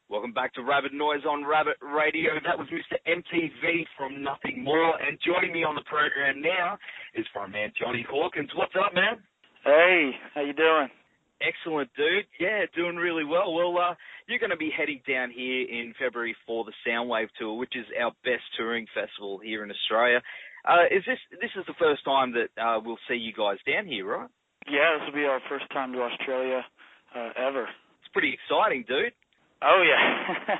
Welcome back to Rabid Noise on Rabid Radio. That was Mr. MTV from Nothing More. And joining me on the program now is my man Jonny Hawkins. What's up, man? Hey, how you doing? Excellent, dude. Yeah, doing really well. Well, you're going to be heading down here in February for the Soundwave Tour, which is our best touring festival here in Australia. This is the first time that we'll see you guys down here, right? Yeah, this will be our first time to Australia ever. It's pretty exciting, dude. Oh, yeah.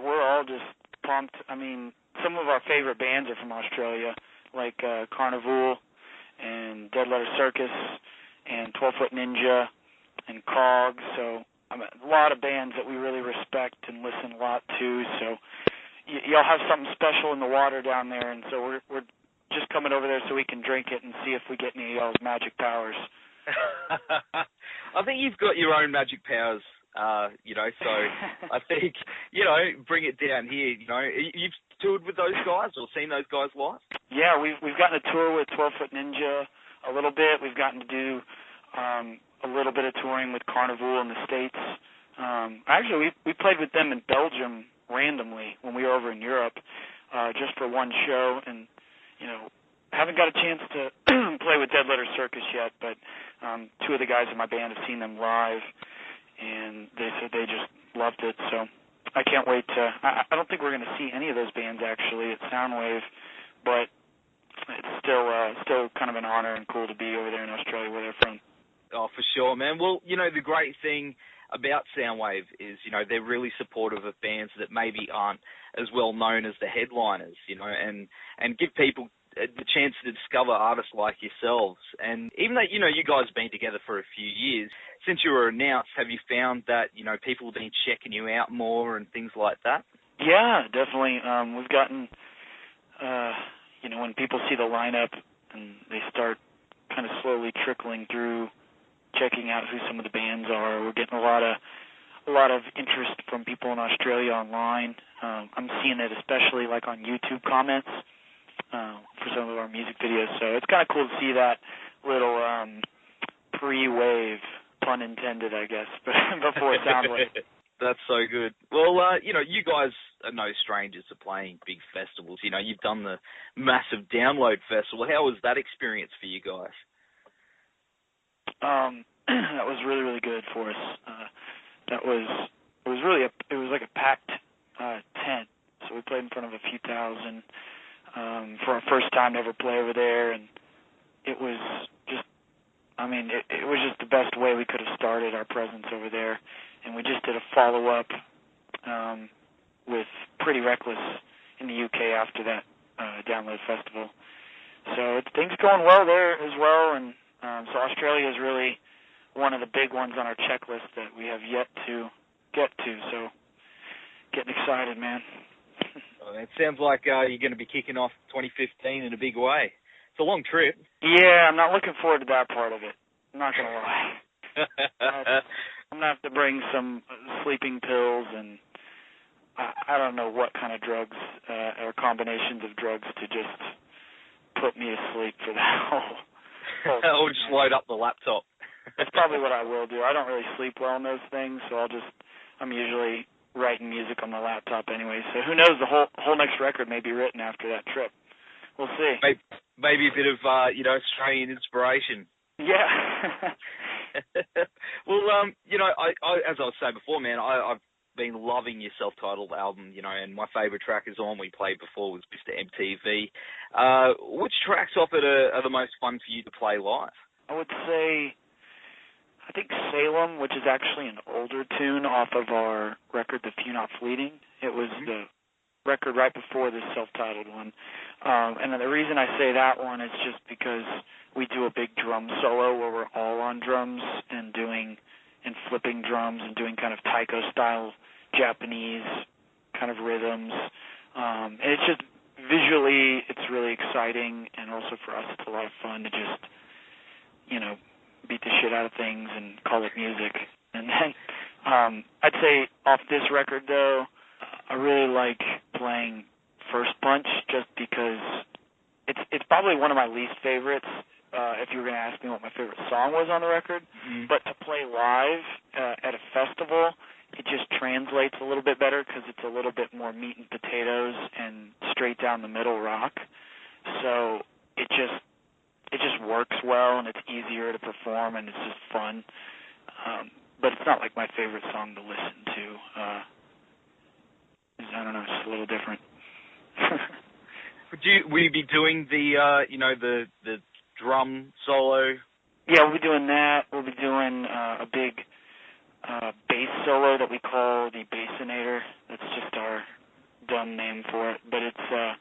We're all just pumped. I mean, some of our favorite bands are from Australia, like Carnival and Dead Letter Circus and 12-Foot Ninja and Cog. So a lot of bands that we really respect and listen a lot to. So y'all have something special in the water down there, and so we're just coming over there so we can drink it and see if we get any of y'all's magic powers. I think you've got your own magic powers. So I think, bring it down here. You've toured with those guys or seen those guys live? Yeah, we've gotten to tour with 12-Foot Ninja a little bit. We've gotten to do a little bit of touring with Carnival in the States. Actually, we played with them in Belgium randomly when we were over in Europe, just for one show, and haven't got a chance to play with Dead Letter Circus yet, but two of the guys in my band have seen them live, and they said they just loved it. So I can't wait to. I don't think we're going to see any of those bands actually at Soundwave, but it's still kind of an honor and cool to be over there in Australia where they're from. Oh, for sure, man. Well, the great thing about Soundwave is, they're really supportive of bands that maybe aren't as well known as the headliners, and give people the chance to discover artists like yourselves. And even though, you guys have been together for a few years, since you were announced, have you found that, people have been checking you out more and things like that? Yeah, definitely. We've gotten, when people see the lineup and they start kind of slowly trickling through, checking out who some of the bands are, we're getting a lot of interest from people in Australia online. I'm seeing it especially like on YouTube comments for some of our music videos. So it's kind of cool to see that little pre-wave, pun intended, I guess, before Soundwave. That's so good. Well, you guys are no strangers to playing big festivals. You've done the massive Download Festival. How was that experience for you guys? That was really, really good for us. It was like a packed tent. So we played in front of a few thousand for our first time to ever play over there, and it was just, it was just the best way we could have started our presence over there. And we just did a follow-up with Pretty Reckless in the UK after that Download Festival. So things going well there as well, and so Australia is really one of the big ones on our checklist that we have yet to get to. So getting excited, man. It sounds like you're going to be kicking off 2015 in a big way. It's a long trip. Yeah, I'm not looking forward to that part of it. I'm not going to lie. I'm going to have to bring some sleeping pills and I don't know what kind of drugs or combinations of drugs to just put me asleep for that whole or just load up the laptop. That's probably what I will do. I don't really sleep well on those things, so I'm usually writing music on the laptop anyway. So who knows, the whole next record may be written after that trip. We'll see. Maybe a bit of, Australian inspiration. Yeah. Well, I as I was saying before, man, I've been loving your self-titled album, and my favourite track is the one we played before was Mr. MTV. Which tracks off it are the most fun for you to play live? I would say, I think Salem, which is actually an older tune off of our record, The Few Not Fleeting. It was the record right before this self-titled one. And the reason I say that one is just because we do a big drum solo where we're all on drums and flipping drums and doing kind of taiko-style Japanese kind of rhythms. And it's just, visually, it's really exciting, and also for us it's a lot of fun to just, beat the shit out of things and call it music. And then I'd say off this record, though, I really like playing First Punch just because it's probably one of my least favorites if you were going to ask me what my favorite song was on the record. Mm-hmm. But to play live at a festival it just translates a little bit better because it's a little bit more meat and potatoes and straight down the middle rock. So it just works well, and it's easier to perform, and it's just fun. But it's not like my favorite song to listen to. I don't know, it's just a little different. Will you be doing the drum solo? Yeah, we'll be doing that. We'll be doing a big bass solo that we call the Bassinator. That's just our dumb name for it. But it's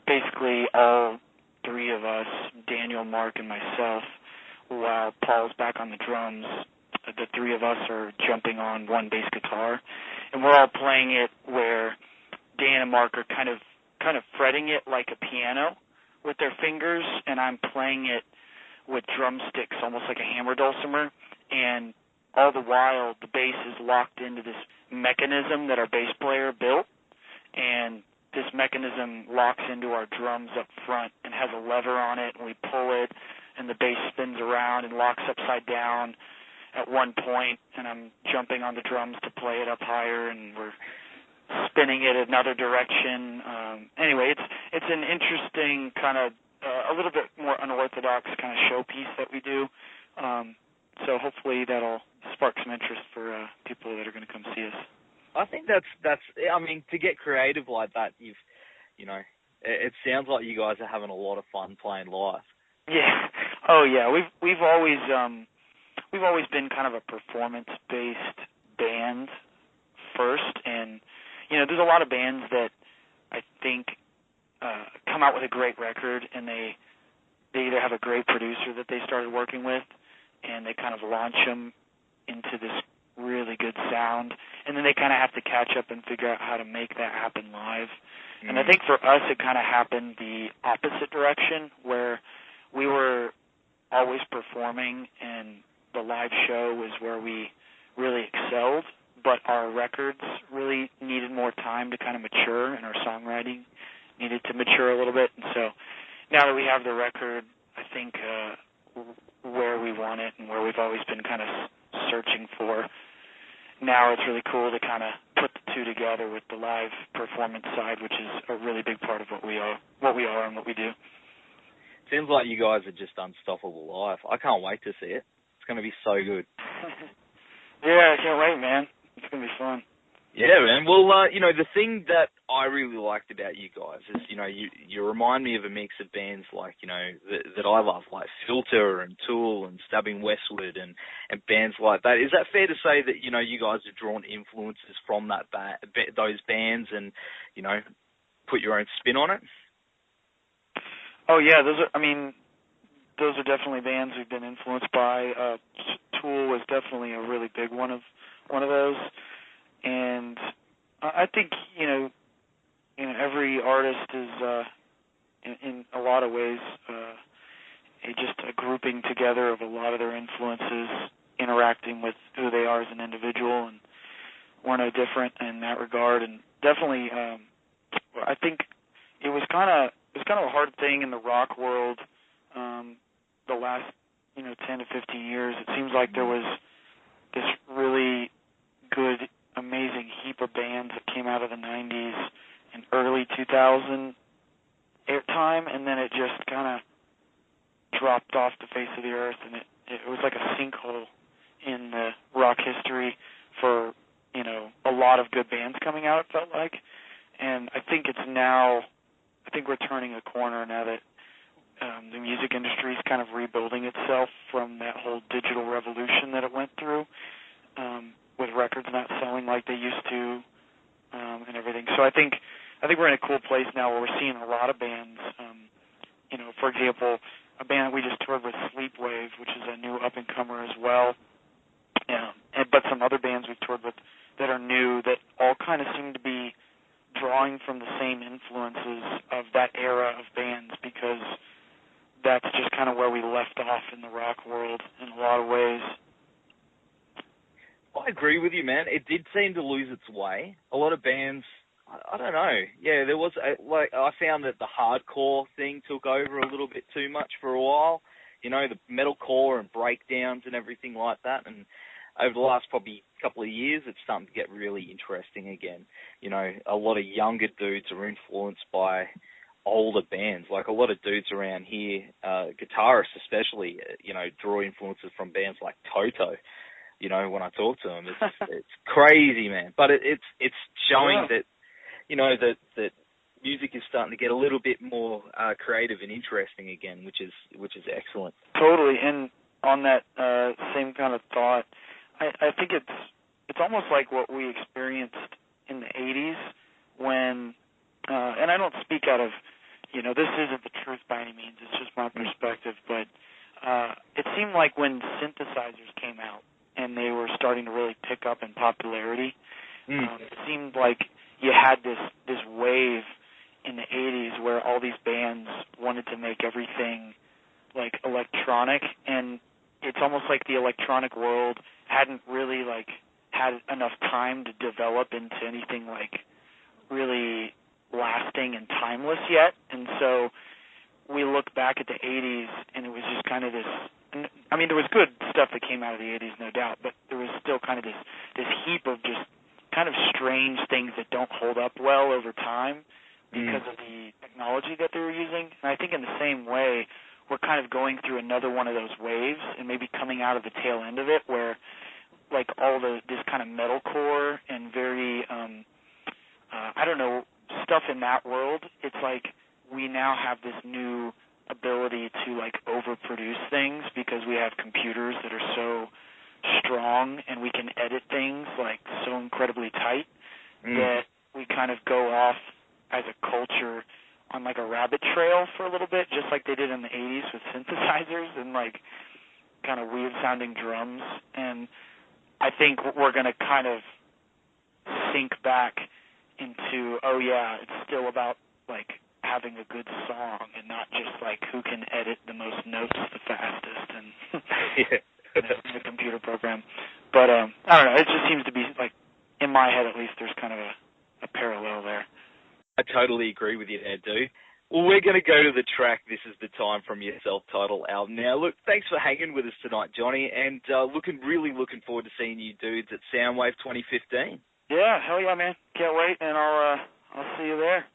basically all three of us, Daniel, Mark, and myself, while Paul's back on the drums. The three of us are jumping on one bass guitar, and we're all playing it where Dan and Mark are kind of fretting it like a piano with their fingers, and I'm playing it with drumsticks, almost like a hammer dulcimer, and all the while the bass is locked into this mechanism that our bass player built, and this mechanism locks into our drums up front and has a lever on it, and we pull it, and the bass spins around and locks upside down at one point, and I'm jumping on the drums to play it up higher, and we're spinning it another direction. Anyway, it's an interesting kind of a little bit more unorthodox kind of showpiece that we do. So hopefully that'll spark some interest for people that are going to come see us. I think that's. I mean, to get creative like that, it sounds like you guys are having a lot of fun playing live. Yeah. Oh yeah. We've always been kind of a performance-based band first, and there's a lot of bands that I think come out with a great record, and they either have a great producer that they started working with, and they kind of launch them into this really good sound, and then they kind of have to catch up and figure out how to make that happen live. Mm-hmm. And I think for us it kind of happened the opposite direction, where we were always performing, and the live show was where we really excelled, but our records really needed more time to kind of mature, and our songwriting needed to mature a little bit. And so now that we have the record, I think where we want it and where we've always been kind of searching for, now it's really cool to kind of put the two together with the live performance side, which is a really big part of what we are and what we do. Seems like you guys are just unstoppable live. I can't wait to see it. It's going to be so good. Yeah, I can't wait, man. It's going to be fun. Yeah, man. Well, the thing that I really liked about you guys is, you remind me of a mix of bands like, that I love, like Filter and Tool and Stabbing Westward and bands like that. Is that fair to say that, you guys have drawn influences from those bands and, put your own spin on it? Oh, yeah. Those are definitely bands we've been influenced by. Tool was definitely a really big one of those. And I think, every artist is, in a lot of ways, just a grouping together of a lot of their influences, interacting with who they are as an individual, and we're no different in that regard. And definitely, I think it was kind of a hard thing in the rock world the last, 10 to 15 years. It seems like there was this really good, amazing heap of bands that came out of the 90s and early 2000 time, and then it just kind of dropped off the face of the earth, and it was like a sinkhole in the rock history for, a lot of good bands coming out, it felt like. And I think we're turning a corner now that the music industry is kind of rebuilding itself from that whole digital revolution that it went through, with records not selling like they used to, and everything. So I think we're in a cool place now where we're seeing a lot of bands. For example, a band that we just toured with, Sleepwave, which is a new up-and-comer as well. But some other bands we've toured with that are new that all kind of seem to be drawing from the same influences of that era of bands, because that's just kind of where we left off in the rock world in a lot of ways. I agree with you, man. It did seem to lose its way. A lot of bands, I don't know. Yeah, there was, I found that the hardcore thing took over a little bit too much for a while. The metalcore and breakdowns and everything like that. And over the last probably couple of years, it's starting to get really interesting again. You know, a lot of younger dudes are influenced by older bands. Like a lot of dudes around here, guitarists especially, you know, draw influences from bands like Toto. You know, when I talk to them, it's crazy, man. But it's showing that, you know, that music is starting to get a little bit more creative and interesting again, which is excellent. Totally. And on that same kind of thought, I think it's almost like what we experienced in the 80s when, and I don't speak out of, you know, this isn't the truth by any means, it's just my perspective, but it seemed like when synthesizers came out and they were starting to really pick up in popularity, it seemed like you had this wave in the 80s where all these bands wanted to make everything like electronic, and it's almost like the electronic world hadn't really like had enough time to develop into anything like really lasting and timeless yet. And so we look back at the 80s and it was just kind of this, I mean, there was good stuff that came out of the 80s, no doubt, but there was still kind of this heap of just kind of strange things that don't hold up well over time because of the technology that they were using. And I think in the same way, we're kind of going through another one of those waves and maybe coming out of the tail end of it where like all this kind of metalcore and very, I don't know, stuff in that world, it's like we now have this new ability to like overproduce things because we have computers that are so strong and we can edit things like so incredibly tight that we kind of go off as a culture on like a rabbit trail for a little bit, just like they did in the 80s with synthesizers and like kind of weird sounding drums. And I think we're going to kind of sink back into, oh yeah, it's still about like having a good song and not just like who can edit the most notes the fastest and in a computer program. But I don't know, it just seems to be like, in my head at least, there's kind of a parallel there. I totally agree with you there, dude. Well, we're going to go to the track This Is the Time from your self-titled album. Now, look, thanks for hanging with us tonight, Jonny, and really looking forward to seeing you dudes at Soundwave 2015. Yeah, hell yeah, man. Can't wait, and I'll see you there.